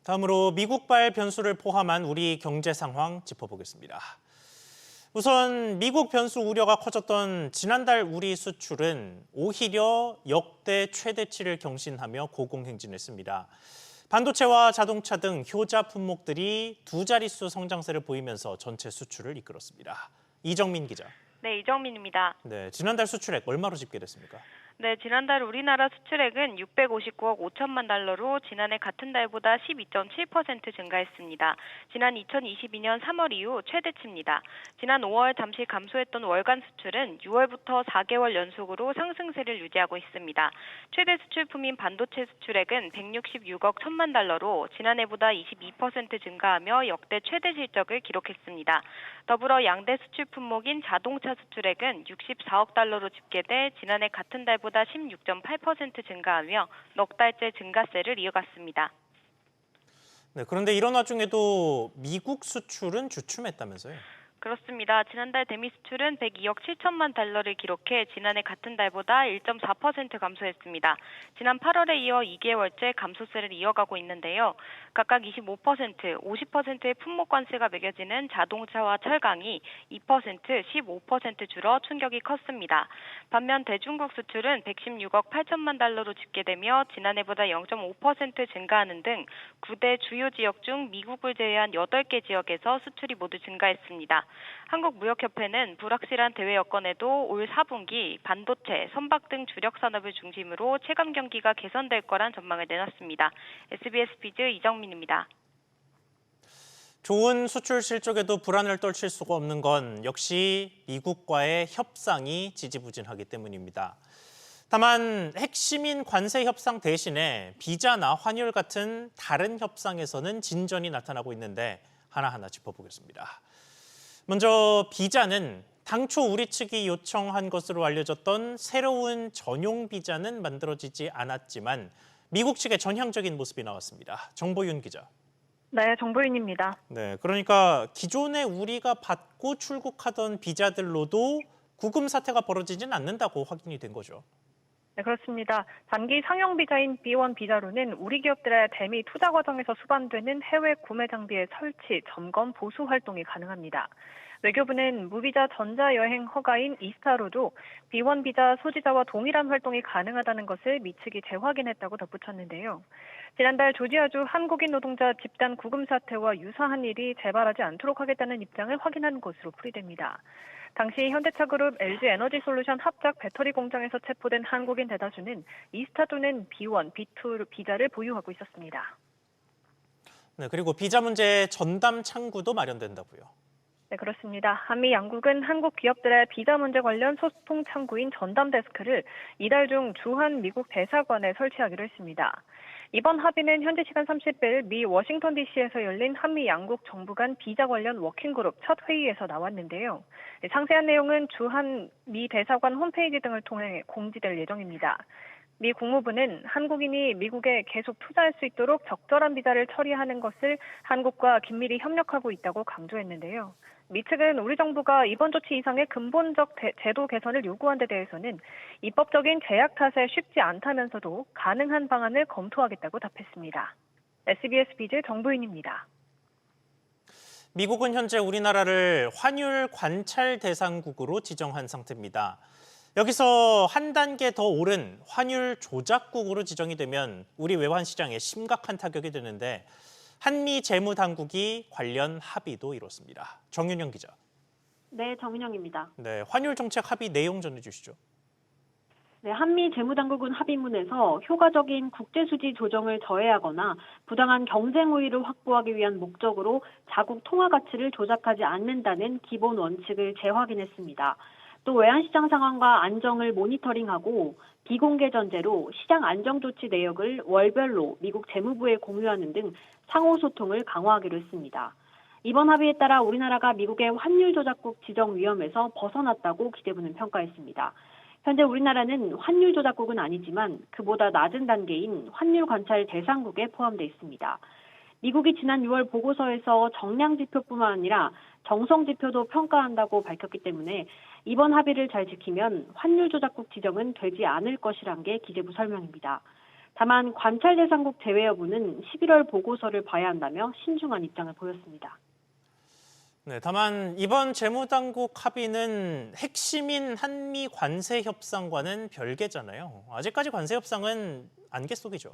다음으로 미국발 변수를 포함한 우리 경제 상황 짚어보겠습니다. 우선 미국 변수 우려가 커졌던 지난달 우리 수출은 오히려 역대 최대치를 경신하며 고공행진했습니다. 반도체와 자동차 등 효자 품목들이 두 자릿수 성장세를 보이면서 전체 수출을 이끌었습니다. 이정민 기자. 네, 이정민입니다. 네, 지난달 수출액 얼마로 집계됐습니까? 네, 지난달 우리나라 수출액은 659억 5천만 달러로 지난해 같은 달보다 12.7% 증가했습니다. 지난 2022년 3월 이후 최대치입니다. 지난 5월 잠시 감소했던 월간 수출은 6월부터 4개월 연속으로 상승세를 유지하고 있습니다. 최대 수출품인 반도체 수출액은 166억 1천만 달러로 지난해보다 22% 증가하며 역대 최대 실적을 기록했습니다. 더불어 양대 수출 품목인 자동차 수출액은 64억 달러로 집계돼 지난해 같은 달보다 16.8% 증가하며 넉 달째 증가세를 이어갔습니다. 네, 그런데 이런 와중에도 미국 수출은 주춤했다면서요? 그렇습니다. 지난달 대미 수출은 102억 7천만 달러를 기록해 지난해 같은 달보다 1.4% 감소했습니다. 지난 8월에 이어 2개월째 감소세를 이어가고 있는데요. 각각 25%, 50%의 품목 관세가 매겨지는 자동차와 철강이 2%, 15% 줄어 충격이 컸습니다. 반면 대중국 수출은 116억 8천만 달러로 집계되며 지난해보다 0.5% 증가하는 등 9대 주요 지역 중 미국을 제외한 8개 지역에서 수출이 모두 증가했습니다. 한국무역협회는 불확실한 대외 여건에도 올 4분기 반도체, 선박 등 주력 산업을 중심으로 체감 경기가 개선될 거란 전망을 내놨습니다. SBS 비즈 이정민입니다. 좋은 수출 실적에도 불안을 떨칠 수가 없는 건 역시 미국과의 협상이 지지부진하기 때문입니다. 다만 핵심인 관세 협상 대신에 비자나 환율 같은 다른 협상에서는 진전이 나타나고 있는데 하나하나 짚어보겠습니다. 먼저 비자는 당초 우리 측이 요청한 것으로 알려졌던 새로운 전용 비자는 만들어지지 않았지만 미국 측의 전향적인 모습이 나왔습니다. 정보윤 기자. 네, 정보윤입니다. 네, 그러니까 기존에 우리가 받고 출국하던 비자들로도 구금 사태가 벌어지진 않는다고 확인이 된 거죠. 네, 그렇습니다. 단기 상용 비자인 B1 비자로는 우리 기업들의 대미 투자 과정에서 수반되는 해외 구매 장비의 설치, 점검, 보수 활동이 가능합니다. 외교부는 무비자 전자여행 허가인 이스타로도 B1 비자 소지자와 동일한 활동이 가능하다는 것을 미 측이 재확인했다고 덧붙였는데요. 지난달 조지아주 한국인 노동자 집단 구금 사태와 유사한 일이 재발하지 않도록 하겠다는 입장을 확인한 것으로 풀이됩니다. 당시 현대차그룹 LG에너지솔루션 합작 배터리 공장에서 체포된 한국인 대다수는 이스타 또는 B1, B2 비자를 보유하고 있었습니다. 네, 그리고 비자 문제 전담 창구도 마련된다고요. 네, 그렇습니다. 한미 양국은 한국 기업들의 비자 문제 관련 소통 창구인 전담 데스크를 이달 중 주한 미국 대사관에 설치하기로 했습니다. 이번 합의는 현지 시간 30일 미 워싱턴 DC에서 열린 한미 양국 정부 간 비자 관련 워킹그룹 첫 회의에서 나왔는데요. 상세한 내용은 주한 미 대사관 홈페이지 등을 통해 공지될 예정입니다. 미 국무부는 한국인이 미국에 계속 투자할 수 있도록 적절한 비자를 처리하는 것을 한국과 긴밀히 협력하고 있다고 강조했는데요. 미 측은 우리 정부가 이번 조치 이상의 근본적 제도 개선을 요구한 데 대해서는 입법적인 제약 탓에 쉽지 않다면서도 가능한 방안을 검토하겠다고 답했습니다. SBS 비즈 정보윤입니다. 미국은 현재 우리나라를 환율 관찰 대상국으로 지정한 상태입니다. 여기서 한 단계 더 오른 환율 조작국으로 지정이 되면 우리 외환 시장에 심각한 타격이 되는데 한미 재무당국이 관련 합의도 이뤘습니다. 정윤영 기자. 네, 정윤영입니다. 네, 환율 정책 합의 내용 전해주시죠. 네, 한미 재무당국은 합의문에서 효과적인 국제수지 조정을 저해하거나 부당한 경쟁 우위를 확보하기 위한 목적으로 자국 통화 가치를 조작하지 않는다는 기본 원칙을 재확인했습니다. 또 외환시장 상황과 안정을 모니터링하고 비공개 전제로 시장 안정 조치 내역을 월별로 미국 재무부에 공유하는 등 상호 소통을 강화하기로 했습니다. 이번 합의에 따라 우리나라가 미국의 환율 조작국 지정 위험에서 벗어났다고 기재부는 평가했습니다. 현재 우리나라는 환율 조작국은 아니지만 그보다 낮은 단계인 환율 관찰 대상국에 포함돼 있습니다. 미국이 지난 6월 보고서에서 정량 지표뿐만 아니라 정성 지표도 평가한다고 밝혔기 때문에 이번 합의를 잘 지키면 환율 조작국 지정은 되지 않을 것이란 게 기재부 설명입니다. 다만 관찰 대상국 제외 여부는 11월 보고서를 봐야 한다며 신중한 입장을 보였습니다. 네, 다만 이번 재무당국 합의는 핵심인 한미 관세 협상과는 별개잖아요. 아직까지 관세 협상은 안개 속이죠.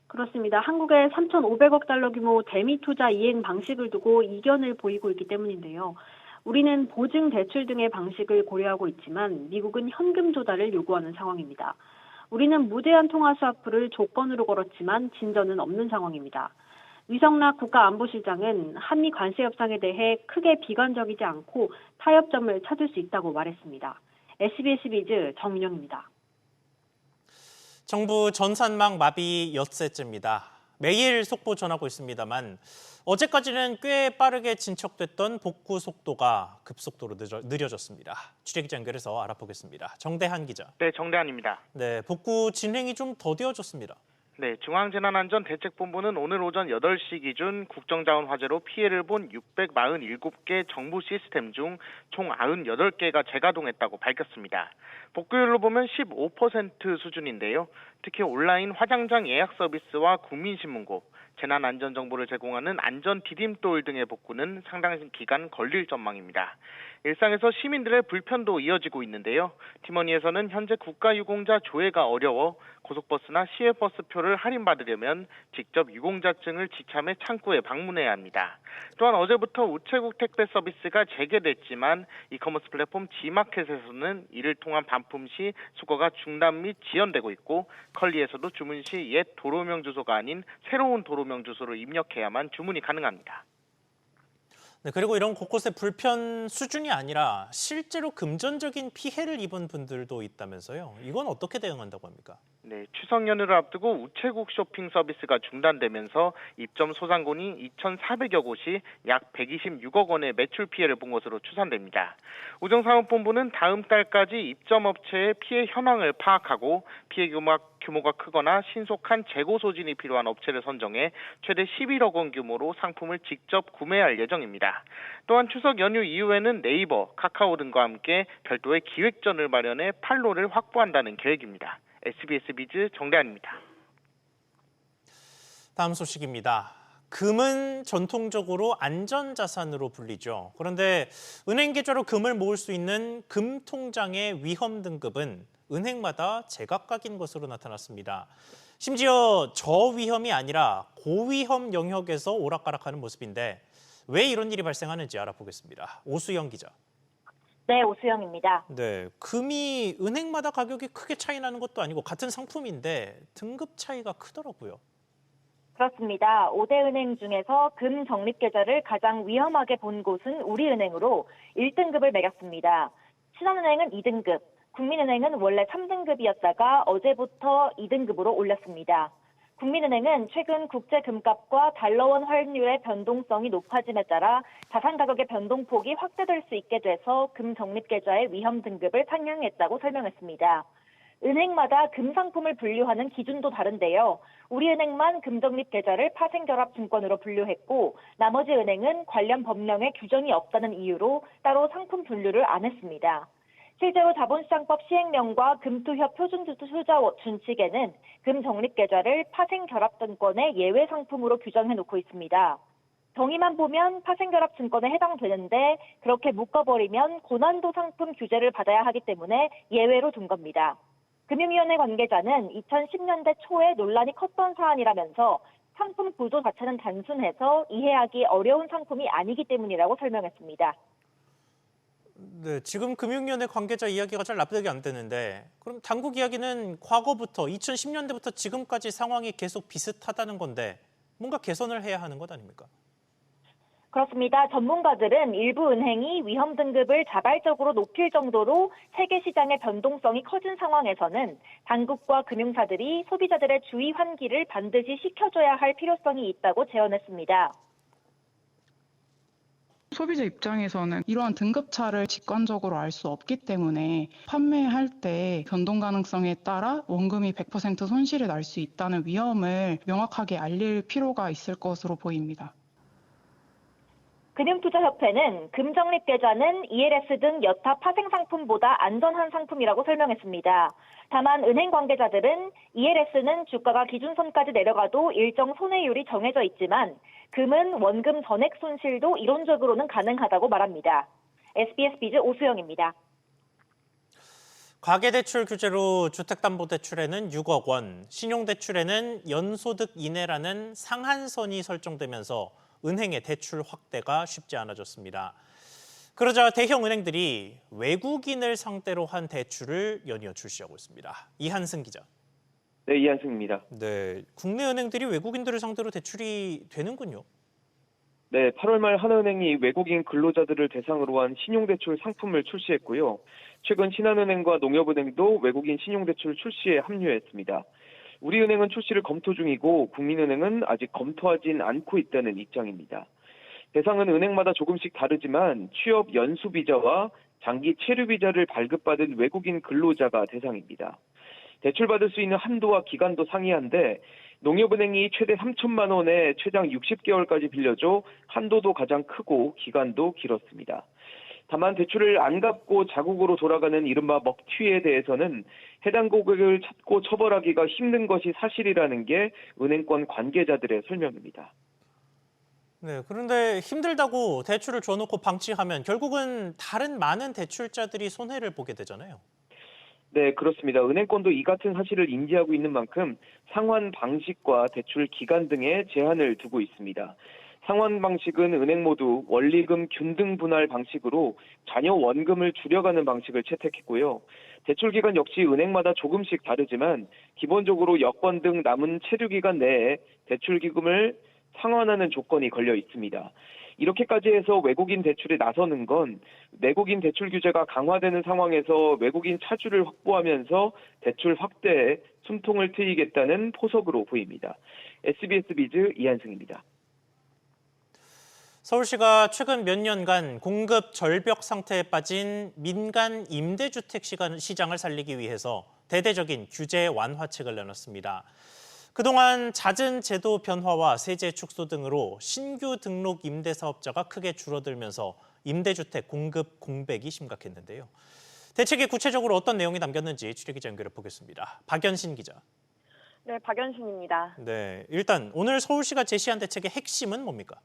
그렇습니다. 한국의 3,500억 달러 규모 대미 투자 이행 방식을 두고 이견을 보이고 있기 때문인데요. 우리는 보증 대출 등의 방식을 고려하고 있지만 미국은 현금 조달을 요구하는 상황입니다. 우리는 무제한 통화 스와프를 조건으로 걸었지만 진전은 없는 상황입니다. 위성락 국가안보실장은 한미 관세 협상에 대해 크게 비관적이지 않고 타협점을 찾을 수 있다고 말했습니다. SBS 비즈 정윤영입니다. 정부 전산망 마비 엿새째입니다. 매일 속보 전하고 있습니다만 어제까지는 꽤 빠르게 진척됐던 복구 속도가 급속도로 느려졌습니다. 취재기자 연결해서 알아보겠습니다. 정대한 기자. 네, 정대한입니다. 네, 복구 진행이 좀 더뎌졌습니다. 네, 중앙재난안전대책본부는 오늘 오전 8시 기준 국정자원 화재로 피해를 본 647개 정부 시스템 중 총 98개가 재가동했다고 밝혔습니다. 복구율로 보면 15% 수준인데요. 특히 온라인 화장장 예약 서비스와 국민신문고, 재난안전정보를 제공하는 안전 디딤돌 등의 복구는 상당 기간 걸릴 전망입니다. 일상에서 시민들의 불편도 이어지고 있는데요. 팀원위에서는 현재 국가유공자 조회가 어려워 고속버스나 시외버스표를 할인받으려면 직접 유공자증을 지참해 창구에 방문해야 합니다. 또한 어제부터 우체국 택배 서비스가 재개됐지만 이커머스 플랫폼 G마켓에서는 이를 통한 반품 시 수거가 중단 및 지연되고 있고 컬리에서도 주문 시 옛 도로명 주소가 아닌 새로운 도로명 주소를 입력해야만 주문이 가능합니다. 네, 그리고 이런 곳곳의 불편 수준이 아니라 실제로 금전적인 피해를 입은 분들도 있다면서요. 이건 어떻게 대응한다고 합니까? 네, 추석 연휴를 앞두고 우체국 쇼핑 서비스가 중단되면서 입점 소상공인 2,400여 곳이 약 126억 원의 매출 피해를 본 것으로 추산됩니다. 우정사업본부는 다음 달까지 입점 업체의 피해 현황을 파악하고 피해 규모가 크거나 신속한 재고 소진이 필요한 업체를 선정해 최대 11억 원 규모로 상품을 직접 구매할 예정입니다. 또한 추석 연휴 이후에는 네이버, 카카오 등과 함께 별도의 기획전을 마련해 판로를 확보한다는 계획입니다. SBS 비즈 정대한입니다. 다음 소식입니다. 금은 전통적으로 안전자산으로 불리죠. 그런데 은행 계좌로 금을 모을 수 있는 금 통장의 위험 등급은 은행마다 제각각인 것으로 나타났습니다. 심지어 저위험이 아니라 고위험 영역에서 오락가락하는 모습인데 왜 이런 일이 발생하는지 알아보겠습니다. 오수영 기자. 네, 오수영입니다. 네, 금이 은행마다 가격이 크게 차이 나는 것도 아니고 같은 상품인데 등급 차이가 크더라고요. 그렇습니다. 5대 은행 중에서 금 적립계좌를 가장 위험하게 본 곳은 우리은행으로 1등급을 매겼습니다. 신한은행은 2등급, 국민은행은 원래 3등급이었다가 어제부터 2등급으로 올렸습니다. 국민은행은 최근 국제 금값과 달러원 환율의 변동성이 높아짐에 따라 자산 가격의 변동폭이 확대될 수 있게 돼서 금 적립계좌의 위험 등급을 상향했다고 설명했습니다. 은행마다 금 상품을 분류하는 기준도 다른데요. 우리은행만 금 적립계좌를 파생결합증권으로 분류했고 나머지 은행은 관련 법령에 규정이 없다는 이유로 따로 상품 분류를 안 했습니다. 실제로 자본시장법 시행령과 금투협 표준투자 준칙에는 금 적립계좌를 파생결합증권의 예외 상품으로 규정해놓고 있습니다. 정의만 보면 파생결합증권에 해당되는데 그렇게 묶어버리면 고난도 상품 규제를 받아야 하기 때문에 예외로 둔 겁니다. 금융위원회 관계자는 2010년대 초에 논란이 컸던 사안이라면서 상품 구조 자체는 단순해서 이해하기 어려운 상품이 아니기 때문이라고 설명했습니다. 네, 지금 금융위원회 관계자 이야기가 잘 납득이 안 되는데 그럼 당국 이야기는 과거부터 2010년대부터 지금까지 상황이 계속 비슷하다는 건데 뭔가 개선을 해야 하는 것 아닙니까? 그렇습니다. 전문가들은 일부 은행이 위험 등급을 자발적으로 높일 정도로 세계 시장의 변동성이 커진 상황에서는 당국과 금융사들이 소비자들의 주의 환기를 반드시 시켜줘야 할 필요성이 있다고 제언했습니다. 소비자 입장에서는 이러한 등급차를 직관적으로 알 수 없기 때문에 판매할 때 변동 가능성에 따라 원금이 100% 손실이 날 수 있다는 위험을 명확하게 알릴 필요가 있을 것으로 보입니다. 금융투자협회는 금적립계좌는 ELS 등 여타 파생상품보다 안전한 상품이라고 설명했습니다. 다만 은행 관계자들은 ELS는 주가가 기준선까지 내려가도 일정 손해율이 정해져 있지만 금은 원금 전액 손실도 이론적으로는 가능하다고 말합니다. SBS 비즈 오수영입니다. 가계대출 규제로 주택담보대출에는 6억 원, 신용대출에는 연소득 이내라는 상한선이 설정되면서 은행의 대출 확대가 쉽지 않아졌습니다. 그러자 대형 은행들이 외국인을 상대로 한 대출을 연이어 출시하고 있습니다. 이한승 기자. 네, 이한승입니다. 네, 국내 은행들이 외국인들을 상대로 대출이 되는군요. 네, 8월 말 하나은행이 외국인 근로자들을 대상으로 한 신용대출 상품을 출시했고요. 최근 신한은행과 농협은행도 외국인 신용대출 출시에 합류했습니다. 우리은행은 출시를 검토 중이고 국민은행은 아직 검토하진 않고 있다는 입장입니다. 대상은 은행마다 조금씩 다르지만 취업 연수비자와 장기 체류비자를 발급받은 외국인 근로자가 대상입니다. 대출받을 수 있는 한도와 기간도 상이한데 농협은행이 최대 3천만 원에 최장 60개월까지 빌려줘 한도도 가장 크고 기간도 길었습니다. 다만 대출을 안 갚고 자국으로 돌아가는 이른바 먹튀에 대해서는 해당 고객을 찾고 처벌하기가 힘든 것이 사실이라는 게 은행권 관계자들의 설명입니다. 네, 그런데 힘들다고 대출을 줘놓고 방치하면 결국은 다른 많은 대출자들이 손해를 보게 되잖아요. 네, 그렇습니다. 은행권도 이 같은 사실을 인지하고 있는 만큼 상환 방식과 대출 기간 등에 제한을 두고 있습니다. 상환 방식은 은행 모두 원리금 균등 분할 방식으로 잔여 원금을 줄여가는 방식을 채택했고요. 대출 기간 역시 은행마다 조금씩 다르지만 기본적으로 여건 등 남은 체류 기간 내에 대출 기금을 상환하는 조건이 걸려 있습니다. 이렇게까지 해서 외국인 대출에 나서는 건 내국인 대출 규제가 강화되는 상황에서 외국인 차주를 확보하면서 대출 확대에 숨통을 트이겠다는 포석으로 보입니다. SBS 비즈 이한승입니다. 서울시가 최근 몇 년간 공급 절벽 상태에 빠진 민간 임대주택 시장을 살리기 위해서 대대적인 규제 완화책을 내놨습니다. 그동안 잦은 제도 변화와 세제 축소 등으로 신규 등록 임대사업자가 크게 줄어들면서 임대주택 공급 공백이 심각했는데요. 대책에 구체적으로 어떤 내용이 담겼는지 취재기자 연결해 보겠습니다. 박연신 기자. 네, 박연신입니다. 네, 일단 오늘 서울시가 제시한 대책의 핵심은 뭡니까?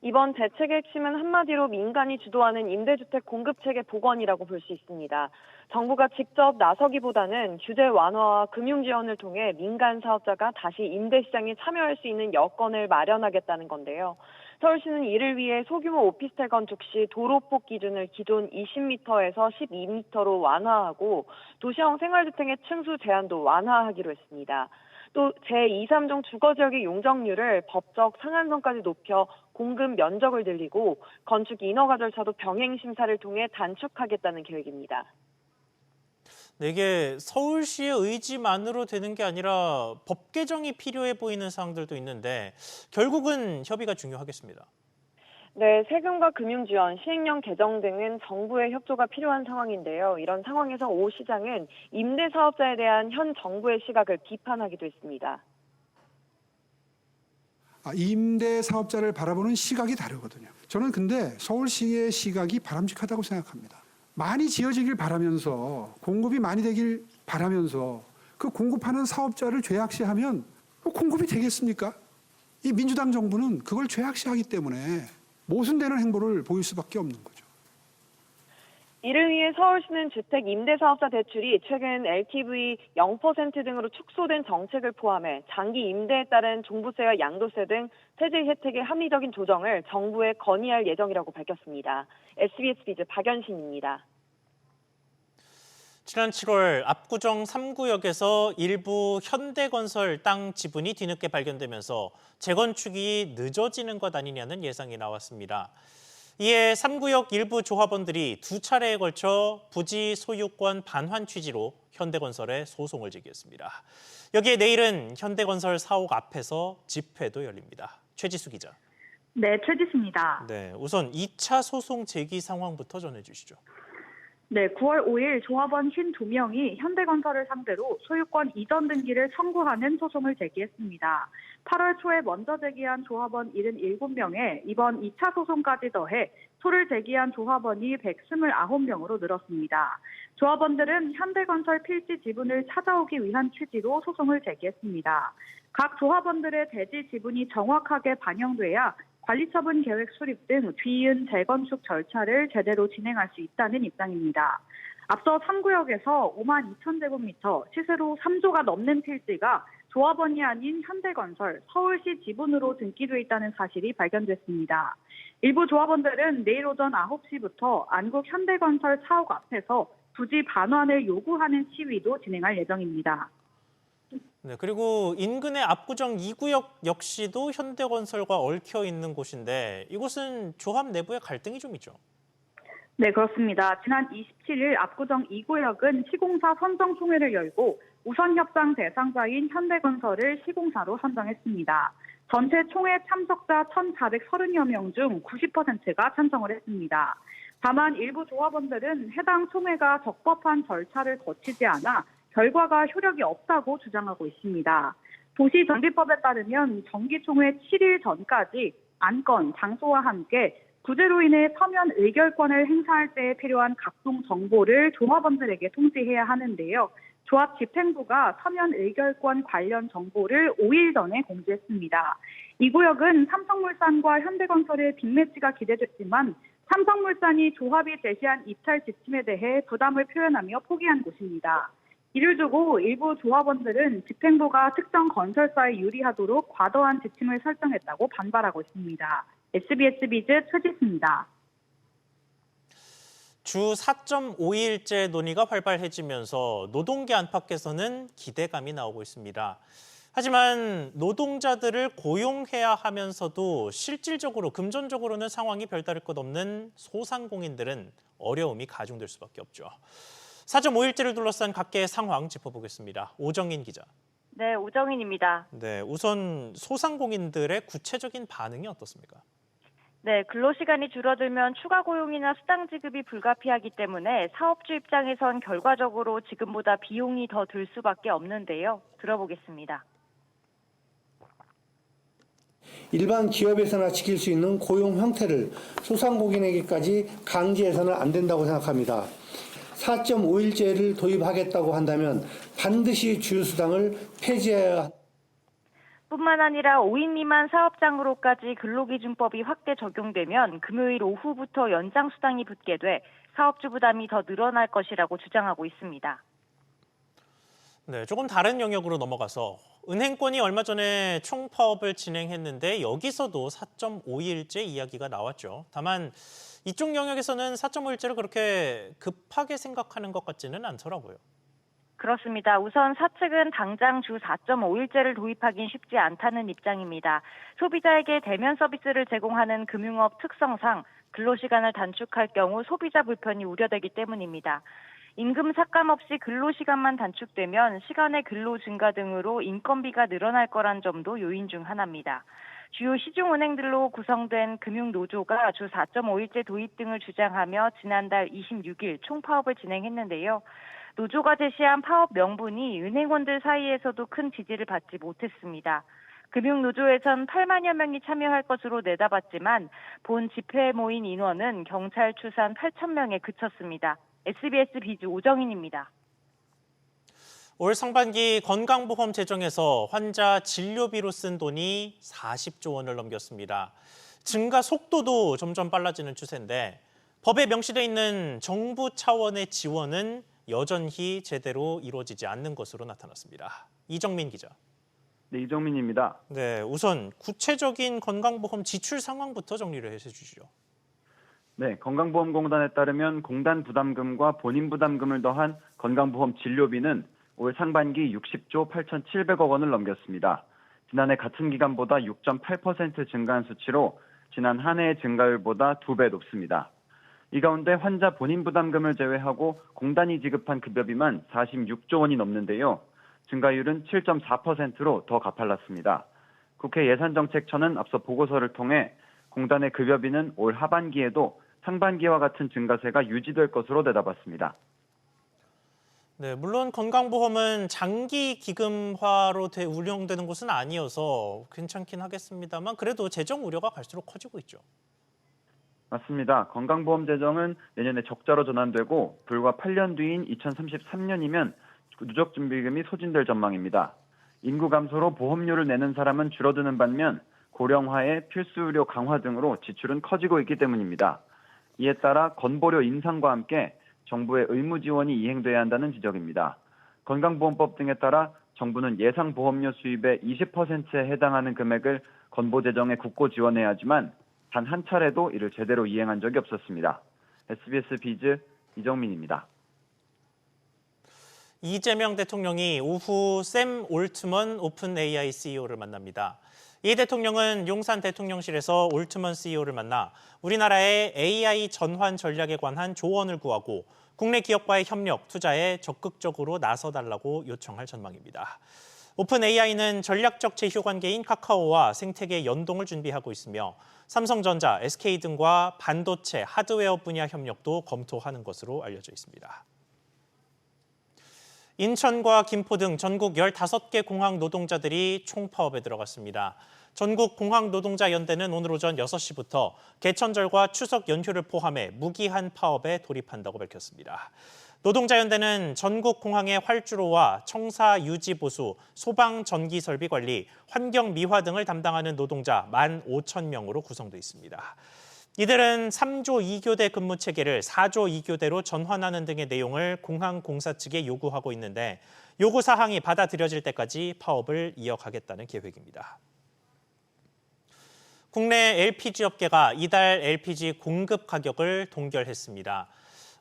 이번 대책의 핵심은 한마디로 민간이 주도하는 임대주택 공급체계 복원이라고 볼 수 있습니다. 정부가 직접 나서기보다는 규제 완화와 금융 지원을 통해 민간 사업자가 다시 임대시장에 참여할 수 있는 여건을 마련하겠다는 건데요. 서울시는 이를 위해 소규모 오피스텔 건축 시 도로폭 기준을 기존 20m에서 12m로 완화하고 도시형 생활주택의 층수 제한도 완화하기로 했습니다. 또 제2, 3종 주거지역의 용적률을 법적 상한선까지 높여 공급 면적을 늘리고 건축 인허가 절차도 병행 심사를 통해 단축하겠다는 계획입니다. 네, 이게 서울시의 의지만으로 되는 게 아니라 법 개정이 필요해 보이는 사항들도 있는데 결국은 협의가 중요하겠습니다. 네, 세금과 금융 지원, 시행령 개정 등은 정부의 협조가 필요한 상황인데요. 이런 상황에서 오 시장은 임대 사업자에 대한 현 정부의 시각을 비판하기도 했습니다. 임대 사업자를 바라보는 시각이 다르거든요. 저는 근데 서울시의 시각이 바람직하다고 생각합니다. 많이 지어지길 바라면서 공급이 많이 되길 바라면서 그 공급하는 사업자를 죄악시하면 공급이 되겠습니까? 이 민주당 정부는 그걸 죄악시하기 때문에 모순되는 행보를 보일 수밖에 없는 거죠. 이를 위해 서울시는 주택 임대사업자 대출이 최근 LTV 0% 등으로 축소된 정책을 포함해 장기 임대에 따른 종부세와 양도세 등 세제 혜택의 합리적인 조정을 정부에 건의할 예정이라고 밝혔습니다. SBS 비즈 박연신입니다. 지난 7월 압구정 3구역에서 일부 현대건설 땅 지분이 뒤늦게 발견되면서 재건축이 늦어지는 것 아니냐는 예상이 나왔습니다. 이에 3구역 일부 조합원들이 두 차례에 걸쳐 부지 소유권 반환 취지로 현대건설에 소송을 제기했습니다. 여기에 내일은 현대건설 사옥 앞에서 집회도 열립니다. 최지수 기자. 네, 최지수입니다. 네, 우선 2차 소송 제기 상황부터 전해주시죠. 네, 9월 5일 조합원 52명이 현대건설을 상대로 소유권 이전 등기를 청구하는 소송을 제기했습니다. 8월 초에 먼저 제기한 조합원 77명에 이번 2차 소송까지 더해 소를 제기한 조합원이 129명으로 늘었습니다. 조합원들은 현대건설 필지 지분을 찾아오기 위한 취지로 소송을 제기했습니다. 각 조합원들의 대지 지분이 정확하게 반영돼야 관리처분 계획 수립 등 뒤이은 재건축 절차를 제대로 진행할 수 있다는 입장입니다. 앞서 3구역에서 5만 2천 제곱미터, 시세로 3조가 넘는 필지가 조합원이 아닌 현대건설, 서울시 지분으로 등기돼 있다는 사실이 발견됐습니다. 일부 조합원들은 내일 오전 9시부터 안국 현대건설 사옥 앞에서 부지 반환을 요구하는 시위도 진행할 예정입니다. 네, 그리고 인근의 압구정 2구역 역시도 현대건설과 얽혀 있는 곳인데 이곳은 조합 내부의 갈등이 좀 있죠. 네, 그렇습니다. 지난 27일 압구정 2구역은 시공사 선정총회를 열고 우선 협상 대상자인 현대건설을 시공사로 선정했습니다. 전체 총회 참석자 1,430여 명 중 90%가 찬성을 했습니다. 다만 일부 조합원들은 해당 총회가 적법한 절차를 거치지 않아 결과가 효력이 없다고 주장하고 있습니다. 도시정비법에 따르면 정기총회 7일 전까지 안건, 장소와 함께 구제로 인해 서면 의결권을 행사할 때 필요한 각종 정보를 조합원들에게 통지해야 하는데요. 조합 집행부가 서면 의결권 관련 정보를 5일 전에 공지했습니다. 이 구역은 삼성물산과 현대건설의 빅매치가 기대됐지만 삼성물산이 조합이 제시한 입찰 지침에 대해 부담을 표현하며 포기한 곳입니다. 이를 두고 일부 조합원들은 집행부가 특정 건설사에 유리하도록 과도한 지침을 설정했다고 반발하고 있습니다. SBS 비즈 최지수입니다. 주 4.5일제 논의가 활발해지면서 노동계 안팎에서는 기대감이 나오고 있습니다. 하지만 노동자들을 고용해야 하면서도 실질적으로 금전적으로는 상황이 별다를 것 없는 소상공인들은 어려움이 가중될 수밖에 없죠. 4.5일제를 둘러싼 각계의 상황 짚어보겠습니다. 오정인 기자. 네, 오정인입니다. 네, 우선 소상공인들의 구체적인 반응이 어떻습니까? 네, 근로시간이 줄어들면 추가 고용이나 수당 지급이 불가피하기 때문에 사업주 입장에선 결과적으로 지금보다 비용이 더 들 수밖에 없는데요. 들어보겠습니다. 일반 기업에서나 지킬 수 있는 고용 형태를 소상공인에게까지 강제해서는 안 된다고 생각합니다. 4.5일제를 도입하겠다고 한다면 반드시 주휴수당을 폐지해야 합니다. 뿐만 아니라 5인 미만 사업장으로까지 근로기준법이 확대 적용되면 금요일 오후부터 연장 수당이 붙게 돼 사업주 부담이 더 늘어날 것이라고 주장하고 있습니다. 네, 조금 다른 영역으로 넘어가서 은행권이 얼마 전에 총파업을 진행했는데 여기서도 4.5일제 이야기가 나왔죠. 다만 이쪽 영역에서는 4.5일제를 그렇게 급하게 생각하는 것 같지는 않더라고요. 그렇습니다. 우선 사측은 당장 주 4.5일제를 도입하긴 쉽지 않다는 입장입니다. 소비자에게 대면 서비스를 제공하는 금융업 특성상 근로시간을 단축할 경우 소비자 불편이 우려되기 때문입니다. 임금 삭감 없이 근로시간만 단축되면 시간의 근로 증가 등으로 인건비가 늘어날 거란 점도 요인 중 하나입니다. 주요 시중은행들로 구성된 금융노조가 주 4.5일제 도입 등을 주장하며 지난달 26일 총파업을 진행했는데요. 노조가 제시한 파업 명분이 은행원들 사이에서도 큰 지지를 받지 못했습니다. 금융노조에선 8만여 명이 참여할 것으로 내다봤지만 본 집회에 모인 인원은 경찰 추산 8,000명에 그쳤습니다. SBS 비즈 오정인입니다. 올 상반기 건강보험 재정에서 환자 진료비로 쓴 돈이 40조 원을 넘겼습니다. 증가 속도도 점점 빨라지는 추세인데 법에 명시돼 있는 정부 차원의 지원은 여전히 제대로 이루어지지 않는 것으로 나타났습니다. 이정민 기자. 네, 이정민입니다. 네, 우선 구체적인 건강보험 지출 상황부터 정리를 해주시죠. 네, 건강보험공단에 따르면 공단 부담금과 본인 부담금을 더한 건강보험 진료비는 올 상반기 60조 8,700억 원을 넘겼습니다. 지난해 같은 기간보다 6.8% 증가한 수치로 지난 한 해의 증가율보다 2배 높습니다. 이 가운데 환자 본인 부담금을 제외하고 공단이 지급한 급여비만 46조 원이 넘는데요. 증가율은 7.4%로 더 가팔랐습니다. 국회 예산정책처는 앞서 보고서를 통해 공단의 급여비는 올 하반기에도 상반기와 같은 증가세가 유지될 것으로 내다봤습니다. 네, 물론 건강보험은 장기 기금화로 운영되는 곳은 아니어서 괜찮긴 하겠습니다만 그래도 재정 우려가 갈수록 커지고 있죠. 맞습니다. 건강보험 재정은 내년에 적자로 전환되고 불과 8년 뒤인 2033년이면 누적준비금이 소진될 전망입니다. 인구 감소로 보험료를 내는 사람은 줄어드는 반면 고령화에 필수의료 강화 등으로 지출은 커지고 있기 때문입니다. 이에 따라 건보료 인상과 함께 정부의 의무 지원이 이행돼야 한다는 지적입니다. 건강보험법 등에 따라 정부는 예상 보험료 수입의 20%에 해당하는 금액을 건보 재정에 국고 지원해야 하지만 단 한 차례도 이를 제대로 이행한 적이 없었습니다. SBS 비즈 이정민입니다. 이재명 대통령이 오후 샘 올트먼 오픈 AI CEO를 만납니다. 이 대통령은 용산 대통령실에서 올트먼 CEO를 만나 우리나라의 AI 전환 전략에 관한 조언을 구하고 국내 기업과의 협력, 투자에 적극적으로 나서달라고 요청할 전망입니다. 오픈 AI는 전략적 제휴 관계인 카카오와 생태계 연동을 준비하고 있으며 삼성전자, SK 등과 반도체, 하드웨어 분야 협력도 검토하는 것으로 알려져 있습니다. 인천과 김포 등 전국 15개 공항 노동자들이 총파업에 들어갔습니다. 전국 공항 노동자 연대는 오늘 오전 6시부터 개천절과 추석 연휴를 포함해 무기한 파업에 돌입한다고 밝혔습니다. 노동자 연대는 전국 공항의 활주로와 청사 유지 보수, 소방 전기 설비 관리, 환경 미화 등을 담당하는 노동자 15,000명으로 구성돼 있습니다. 이들은 3조 2교대 근무 체계를 4조 2교대로 전환하는 등의 내용을 공항공사 측에 요구하고 있는데 요구 사항이 받아들여질 때까지 파업을 이어가겠다는 계획입니다. 국내 LPG 업계가 이달 LPG 공급 가격을 동결했습니다.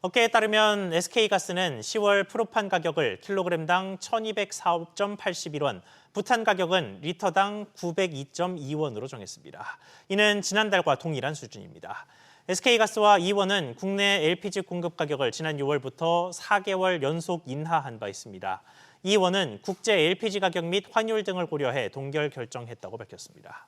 업계에 따르면 SK가스는 10월 프로판 가격을 킬로그램당 1,204.81원, 부탄 가격은 리터당 902.2원으로 정했습니다. 이는 지난달과 동일한 수준입니다. SK가스와 이원은 국내 LPG 공급 가격을 지난 6월부터 4개월 연속 인하한 바 있습니다. 이원은 국제 LPG 가격 및 환율 등을 고려해 동결 결정했다고 밝혔습니다.